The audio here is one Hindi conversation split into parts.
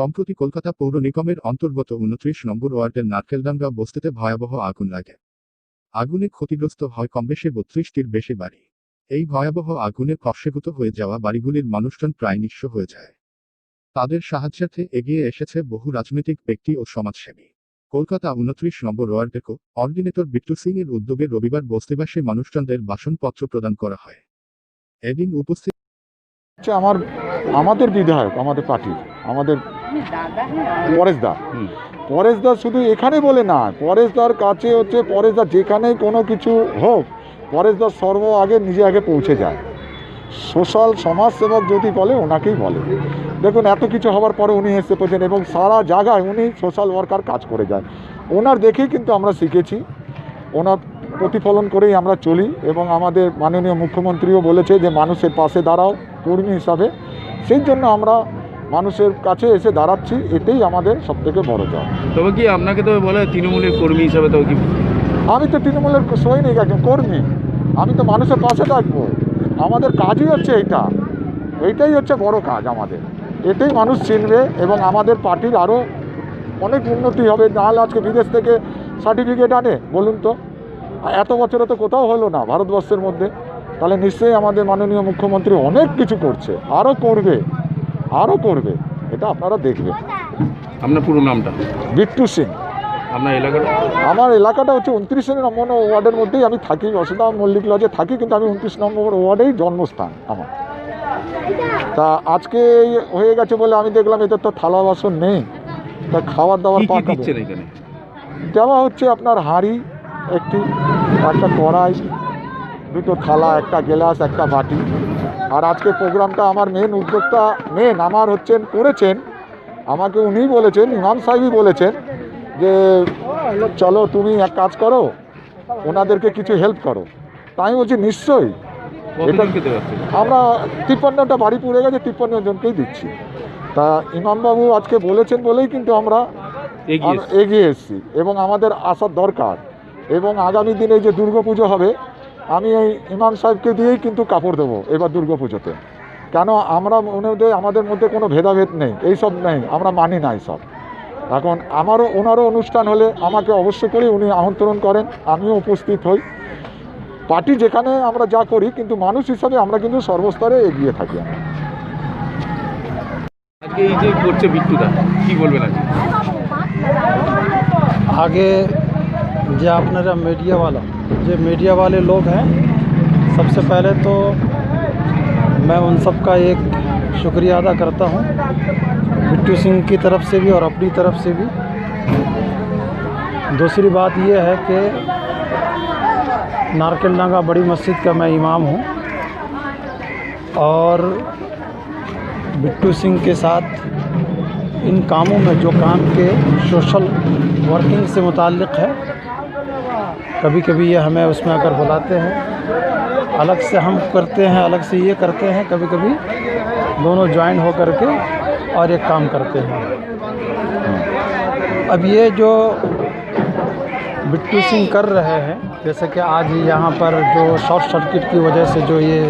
সম্প্রতি কলকাতা পৌর নিগমের অন্তর্গত ২৯ নম্বর ওয়ার্ডের নারকেলডাঙ্গা বস্তিতে ভয়াবহ আগুন লাগে। আগুনে ক্ষতিগ্রস্ত হয় কমবেশি ৩২টির বেশি বাড়ি। এই ভয়াবহ আগুনে ভস্মীভূত হয়ে যাওয়া বাড়িগুলির মানুষজন প্রায় নিঃস্ব হয়ে যায়। তাদের সাহায্যার্থে এগিয়ে এসেছে বহু রাজনৈতিক ব্যক্তি ও সমাজসেবী। কলকাতা ২৯ নম্বর ওয়ার্ডে কোঅর্ডিনেটর বিট্টু সিং এর উদ্যোগে রবিবার বস্তিবাসী মানুষজনদের বাসনপত্র প্রদান করা হয়। এদিন উপস্থিত আমাদের বিধায়ক, আমাদের পার্টির, আমাদের পরেশদা শুধু এখানে বলে না, পরেশদার কাছে হচ্ছে পরেশদা যেখানেই কোনো কিছু হোক, পরেশদা সর্ব আগে নিজে আগে পৌঁছে যায়। সোশ্যাল সমাজসেবক যদি বলে ওনাকেই বলে। দেখুন, এত কিছু হওয়ার পরে উনি এসে পড়েছেন এবং সারা জায়গায় উনি সোশ্যাল ওয়ার্কার কাজ করে যায়। ওনার দেখেই কিন্তু আমরা শিখেছি, ওনার প্রতিফলন করেই আমরা চলি এবং আমাদের মাননীয় মুখ্যমন্ত্রীও বলেছে যে মানুষের পাশে দাঁড়াও কর্মী হিসাবে। সেই জন্য আমরা মানুষের কাছে এসে দাঁড়াচ্ছি, এটাই আমাদের সবথেকে বড় জয়। তবে কি আপনাকে তো বলে তৃণমূলের কর্মী হিসাবে, তো কি আমি তো তৃণমূলের সৈনিক, একজন কর্মী। আমি তো মানুষের পাশে থাকবো, আমাদের কাজই হচ্ছে এইটাই হচ্ছে বড় কাজ আমাদের। এতেই মানুষ চিনবে এবং আমাদের পার্টির আরও অনেক উন্নতি হবে। নাহলে আজকে বিদেশ থেকে সার্টিফিকেট আনে বলুন তো, এত বছরে তো কোথাও হলো না ভারতবর্ষের মধ্যে। তাহলে নিশ্চয়ই আমাদের মাননীয় মুখ্যমন্ত্রী অনেক কিছু করছে, আরও করবে, এটা আপনারা দেখবেন। আপনার পুরো নামটা? বিট্টু সিং। আপনার এলাকাটা? আমার এলাকাটা হচ্ছে ২৯ নম্বর ওয়ার্ডের মধ্যেই আমি থাকি, বসুধা মল্লিক লজে থাকি, কিন্তু আমি ২৯ নম্বর ওয়ার্ডেই জন্মস্থান আমার। তা আজকে হয়ে গেছে বলে আমি দেখলাম এদের তো থালা বাসন নেই, তা খাবার দাবার দেওয়া হচ্ছে আপনার হাঁড়ি, একটা কড়াই, দুটো থালা, একটা গ্লাস, একটা বাটি। আর আজকে প্রোগ্রামটা আমার উদ্যোক্তা আমার করেছেন, আমাকে উনিই বলেছেন, ইমাম সাহেবই বলেছেন যে চলো তুমি এক কাজ করো, ওনাদেরকে কিছু হেল্প করো। তাই আমি বলছি নিশ্চয়ই। আমরা ৫৩টা বাড়ি পুড়ে গেছে, ৫৩ জনকেই দিচ্ছি। তা ইমামবাবু আজকে বলেছেন বলেই কিন্তু আমরা এগিয়ে এসেছি এবং আমাদের আসার দরকার। এবং আগামী দিনে যে দুর্গাপুজো হবে, আমি এই ইমাম সাহেবকে দিয়েই কিন্তু কাপড় দেবো এবার দুর্গাপুজোতে। কেন আমাদের মধ্যে কোনো ভেদাভেদ নেই, এইসব নেই, আমরা মানি না এইসব। এখন ওনারও অনুষ্ঠান হলে আমাকে অবশ্য করে উনি আমন্ত্রণ করেন, আমিও উপস্থিত হই। পার্টি যেখানে আমরা যা করি, কিন্তু মানুষ হিসাবে আমরা কিন্তু সর্বস্তরে এগিয়ে থাকি। আজকে এই যে করছে বিট্টুদা, কি বলবেন আজকে? आगे जो अपना मीडिया वाले लोग हैं, सबसे पहले तो मैं उन सब का एक शुक्रिया अदा करता हूं, बिट्टू सिंह की तरफ से भी और अपनी तरफ से भी। दूसरी बात यह है कि नारकेलडांगा बड़ी मस्जिद का मैं इमाम हूं और बिट्टू सिंह के साथ इन कामों में जो काम के सोशल वर्किंग से मुताल्लिक़ है, कभी कभी ये हमें उसमें अगर बुलाते हैं, अलग से हम करते हैं, अलग से ये करते हैं, कभी कभी दोनों ज्वाइन हो करके और एक काम करते हैं। अब ये जो बिट्टू सिंह कर रहे हैं, जैसे कि आज यहाँ पर जो शॉर्ट सर्किट की वजह से जो ये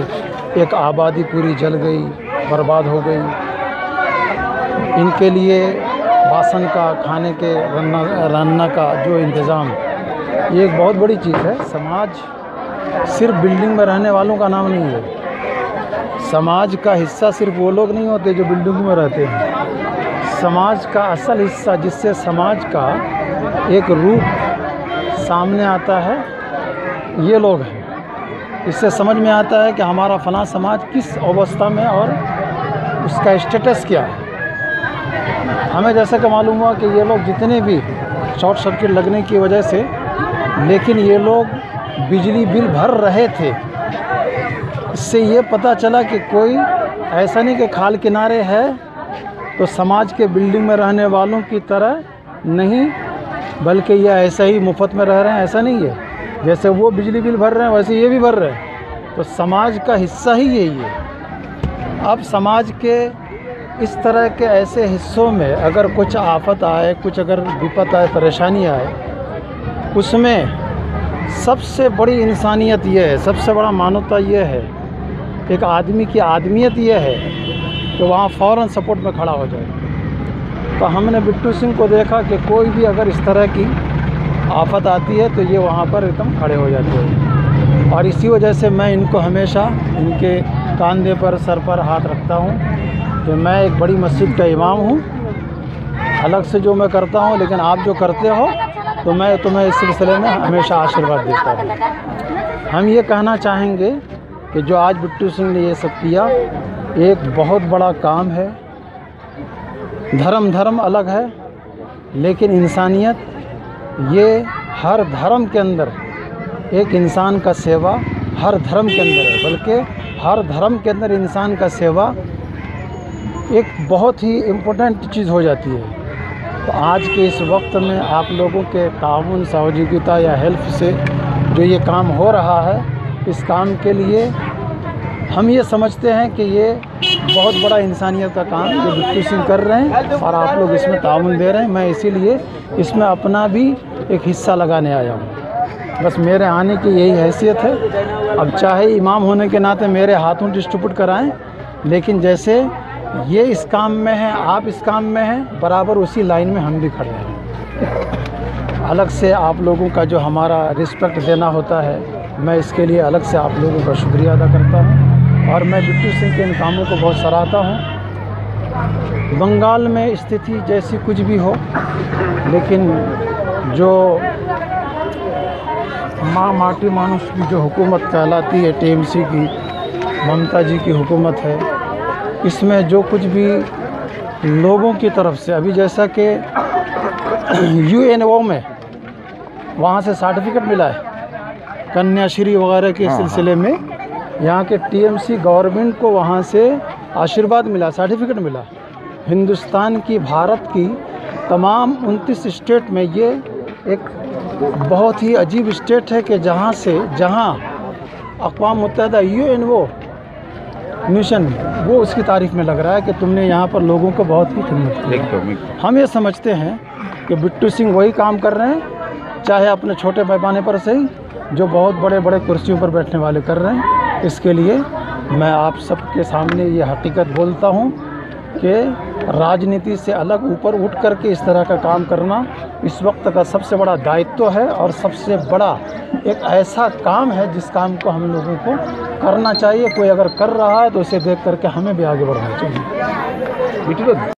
एक आबादी पूरी जल गई, बर्बाद हो गई, इनके लिए बासन का, खाने के रन्ना का जो इंतज़ाम, ये एक बहुत बड़ी चीज़ है। समाज सिर्फ बिल्डिंग में रहने वालों का नाम नहीं है, समाज का हिस्सा सिर्फ वो लोग नहीं होते जो बिल्डिंग में रहते हैं। समाज का असल हिस्सा, जिससे समाज का एक रूप सामने आता है, ये लोग हैं। इससे समझ में आता है कि हमारा फलां समाज किस अवस्था में और उसका स्टेटस क्या है। हमें जैसा कि मालूम हुआ कि ये लोग जितने भी शॉर्ट सर्किट लगने की वजह से, लेकिन ये लोग बिजली बिल भर रहे थे। इससे ये पता चला कि कोई ऐसा नहीं कि खाल किनारे है तो समाज के बिल्डिंग में रहने वालों की तरह नहीं, बल्कि ये ऐसा ही मुफ्त में रह रहे हैं, ऐसा नहीं है। जैसे वो बिजली बिल भर रहे हैं वैसे ये भी भर रहे हैं, तो समाज का हिस्सा ही यही है। अब समाज के इस तरह के ऐसे हिस्सों में अगर कुछ आफत आए, कुछ अगर विपत आए, परेशानी आए, उसमें सबसे बड़ी इंसानियत ये है, सबसे बड़ा मानवता ये है, एक आदमी की आदमियत ये है कि वहाँ फ़ौरन सपोर्ट में खड़ा हो जाए। तो हमने बिट्टू सिंह को देखा कि कोई भी अगर इस तरह की आफत आती है तो ये वहाँ पर एकदम खड़े हो जाते हैं। और इसी वजह से मैं इनको हमेशा इनके कंधे पर, सर पर हाथ रखता हूँ कि मैं एक बड़ी मस्जिद का इमाम हूँ, अलग से जो मैं करता हूँ, लेकिन आप जो करते हो तो मैं तुम्हें इस सिलसिले में हमेशा आशीर्वाद देता हूँ। हम ये कहना चाहेंगे कि जो आज बिट्टू सिंह ने ये सब किया, एक बहुत बड़ा काम है। धर्म अलग है, लेकिन इंसानियत, ये हर धर्म के अंदर एक इंसान का सेवा हर धर्म के अंदर है, बल्कि हर धर्म के अंदर इंसान का सेवा एक बहुत ही इम्पोर्टेंट चीज़ हो जाती है। तो आज के इस वक्त में आप लोगों के ताउन, सहयोगिता या हेल्प से जो ये काम हो रहा है, इस काम के लिए हम ये समझते हैं कि ये बहुत बड़ा इंसानियत का काम जो बिट्टू सिंह कर रहे हैं और आप लोग इसमें ताउन दे रहे हैं। मैं इसीलिए इसमें अपना भी एक हिस्सा लगाने आया हूँ। बस मेरे आने की यही हैसियत है। अब चाहे इमाम होने के नाते मेरे हाथों डिस्ट्रीब्यूट कराएं, लेकिन जैसे ये इस काम में है, आप इस काम में हैं, बराबर उसी लाइन में हम भी खड़े हैं। अलग से आप लोगों का जो हमारा रिस्पेक्ट देना होता है, मैं इसके लिए अलग से आप लोगों का शुक्रिया अदा करता हूँ। और मैं बिट्टू सिंह के इन कामों को बहुत सराहता हूँ। बंगाल में स्थिति जैसी कुछ भी हो, लेकिन जो माँ माटी मानुष की जो हुकूमत कहलाती है, टीएमसी की, ममता जी की हुकूमत है, इसमें जो कुछ भी लोगों की तरफ से, अभी जैसा कि UNO में वहाँ से सर्टिफिकेट मिला है कन्याश्री वगैरह के सिलसिले में, यहाँ के टीएमसी गवर्नमेंट को वहाँ से आशीर्वाद मिला, सर्टिफिकेट मिला। हिंदुस्तान की, भारत की तमाम 29 स्टेट में ये एक बहुत ही अजीब स्टेट है कि जहाँ अक़वाम मुत्तहिदा UNO मिशन वो उसकी तारीफ़ में लग रहा है कि तुमने यहाँ पर लोगों को बहुत ही खिदमत की। हम ये समझते हैं कि बिट्टू सिंह वही काम कर रहे हैं, चाहे अपने छोटे पैमाने पर से ही, जो बहुत बड़े बड़े कुर्सियों पर बैठने वाले कर रहे हैं। इसके लिए मैं आप सबके सामने ये हकीकत बोलता हूँ कि राजनीति से अलग ऊपर उठ करके इस तरह का काम करना इस वक्त का सबसे बड़ा दायित्व है और सबसे बड़ा एक ऐसा काम है जिस काम को हम लोगों को करना चाहिए। कोई अगर कर रहा है तो उसे देख करके हमें भी आगे बढ़ना चाहिए।